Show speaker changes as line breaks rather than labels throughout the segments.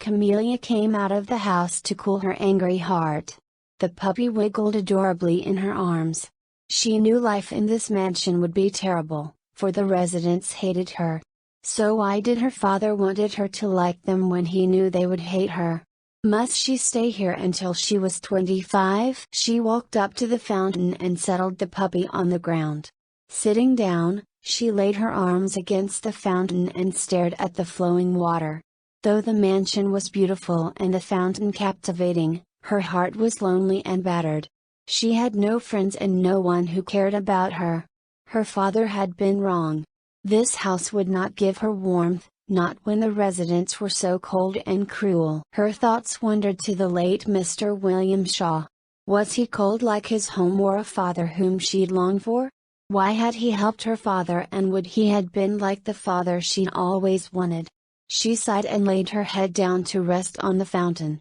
Camellia came out of the house to cool her angry heart. The puppy wiggled adorably in her arms. She knew life in this mansion would be terrible, for the residents hated her. So why did her father wanted her to like them when he knew they would hate her? Must she stay here until she was 25? She walked up to the fountain and settled the puppy on the ground. Sitting down, she laid her arms against the fountain and stared at the flowing water. Though the mansion was beautiful and the fountain captivating, her heart was lonely and battered. She had no friends and no one who cared about her. Her father had been wrong. This house would not give her warmth, not when the residents were so cold and cruel. Her thoughts wandered to the late Mr. William Shaw. Was he cold like his home or a father whom she'd longed for? Why had he helped her father, and would he had been like the father she'd always wanted? She sighed and laid her head down to rest on the fountain.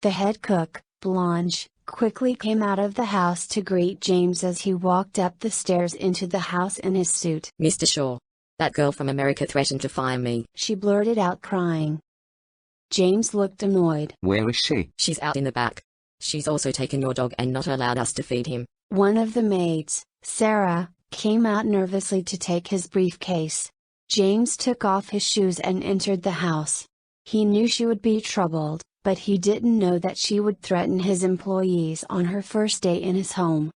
The head cook, Blanche, quickly came out of the house to greet James as he walked up the stairs into the house in his suit.
"Mr. Shaw, that girl from America threatened to fire me,"
she blurted out, crying. James looked annoyed.
"Where is she?"
"She's out in the back. She's also taken your dog and not allowed us to feed him."
One of the maids, Sarah, came out nervously to take his briefcase. James took off his shoes and entered the house. He knew she would be troubled, but he didn't know that she would threaten his employees on her first day in his home.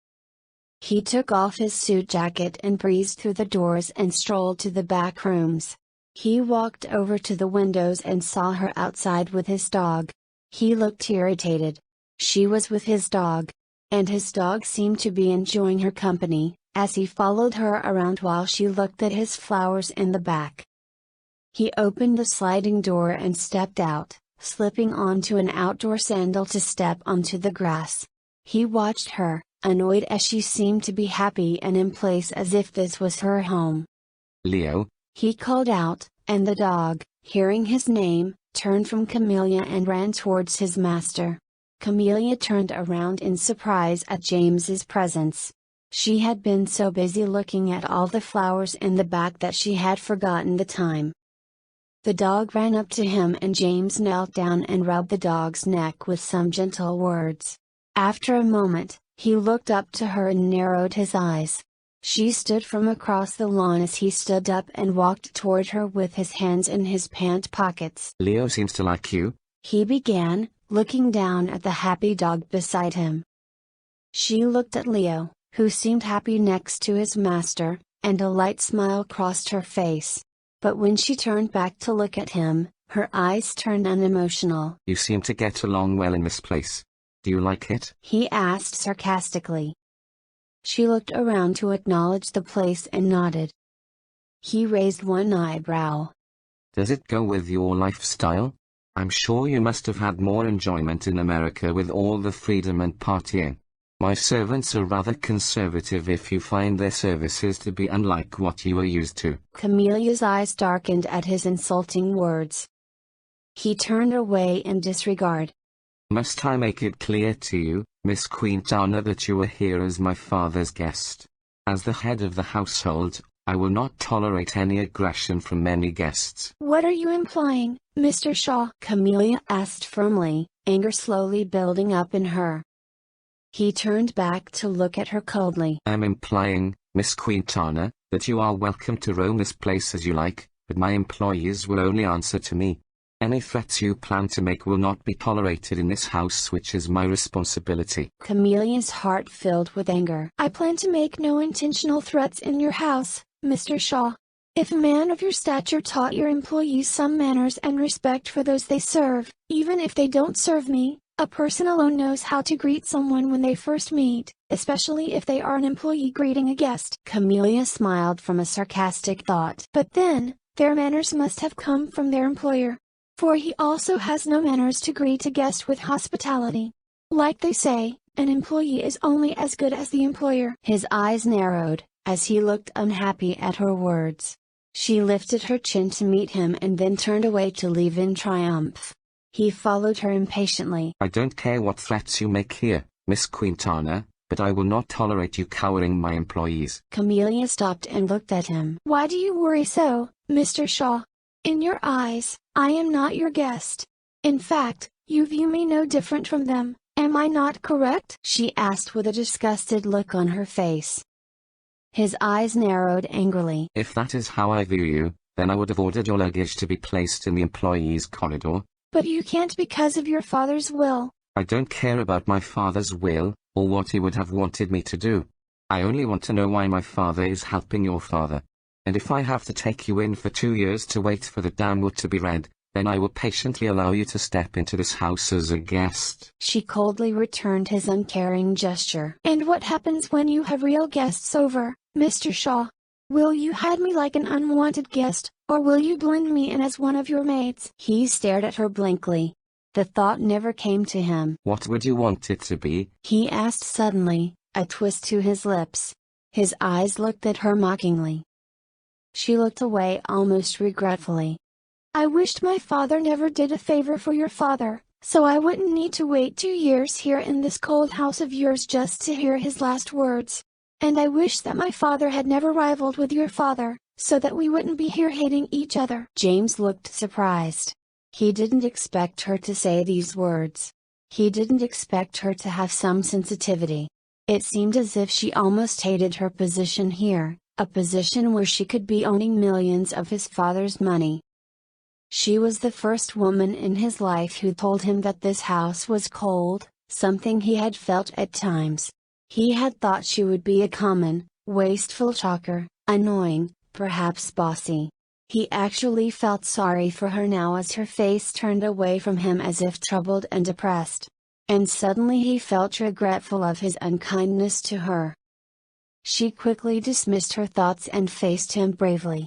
He took off his suit jacket and breezed through the doors and strolled to the back rooms. He walked over to the windows and saw her outside with his dog. He looked irritated. She was with his dog. And his dog seemed to be enjoying her company, as he followed her around while she looked at his flowers in the back. He opened the sliding door and stepped out, slipping onto an outdoor sandal to step onto the grass. He watched her, annoyed as she seemed to be happy and in place as if this was her home.
"Leo,"
he called out, and the dog, hearing his name, turned from Camellia and ran towards his master. Camellia turned around in surprise at James's presence. She had been so busy looking at all the flowers in the back that she had forgotten the time. The dog ran up to him and James knelt down and rubbed the dog's neck with some gentle words. After a moment, he looked up to her and narrowed his eyes. She stood from across the lawn as he stood up and walked toward her with his hands in his pant pockets.
"Leo seems to like you,"
he began, looking down at the happy dog beside him. She looked at Leo, who seemed happy next to his master, and a light smile crossed her face. But when she turned back to look at him, her eyes turned unemotional.
"You seem to get along well in this place. Do you like it?"
he asked sarcastically. She looked around to acknowledge the place and nodded. He raised one eyebrow.
"Does it go with your lifestyle? I'm sure you must have had more enjoyment in America with all the freedom and partying. My servants are rather conservative if you find their services to be unlike what you are used to."
Camelia's eyes darkened at his insulting words. He turned away in disregard.
"Must I make it clear to you, Miss Quintana, that you are here as my father's guest? As the head of the household, I will not tolerate any aggression from any guests."
"What are you implying, Mr. Shaw?" Camellia asked firmly, anger slowly building up in her. He turned back to look at her coldly.
"I'm implying, Miss Quintana, that you are welcome to roam this place as you like, but my employees will only answer to me. Any threats you plan to make will not be tolerated in this house, which is my responsibility."
Camelia's heart filled with anger. "I plan to make no intentional threats in your house, Mr. Shaw. If a man of your stature taught your employees some manners and respect for those they serve, even if they don't serve me, a person alone knows how to greet someone when they first meet, especially if they are an employee greeting a guest." Camellia smiled from a sarcastic thought. "But then, their manners must have come from their employer. For he also has no manners to greet a guest with hospitality. Like they say, an employee is only as good as the employer." His eyes narrowed, as he looked unhappy at her words. She lifted her chin to meet him and then turned away to leave in triumph. He followed her impatiently.
"I don't care what threats you make here, Miss Quintana, but I will not tolerate you cowering my employees."
Camellia stopped and looked at him. "Why do you worry so, Mr. Shaw? In your eyes, I am not your guest.
In fact, you view me no different from them, am I not correct?
She asked with a disgusted look on her face. His eyes narrowed angrily.
If that is how I view you, then I would have ordered your luggage to be placed in the employees' corridor.
But you can't because of your father's will.
I don't care about my father's will, or what he would have wanted me to do. I only want to know why my father is helping your father. And if I have to take you in for 2 years to wait for the downward to be read, then I will patiently allow you to step into this house as a guest.
She coldly returned his uncaring gesture.
And what happens when you have real guests over, Mr. Shaw? Will you hide me like an unwanted guest, or will you blend me in as one of your maids?
He stared at her blankly. The thought never came to him.
What would you want it to be?
He asked suddenly, a twist to his lips. His eyes looked at her mockingly. She looked away almost regretfully.
I wished my father never did a favor for your father, so I wouldn't need to wait 2 years here in this cold house of yours just to hear his last words. And I wish that my father had never rivaled with your father, so that we wouldn't be here hating each other.
James looked surprised. He didn't expect her to say these words. He didn't expect her to have some sensitivity. It seemed as if she almost hated her position here, a position where she could be owning millions of his father's money. She was the first woman in his life who told him that this house was cold, something he had felt at times. He had thought she would be a common, wasteful talker, annoying, perhaps bossy. He actually felt sorry for her now as her face turned away from him as if troubled and depressed. And suddenly he felt regretful of his unkindness to her. She quickly dismissed her thoughts and faced him bravely.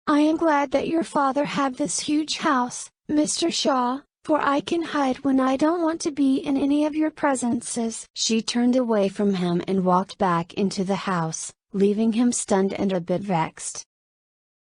I am glad that your father had this huge house, Mr. Shaw, for I can hide when I don't want to be in any of your presences.
She turned away from him and walked back into the house, leaving him stunned and a bit vexed.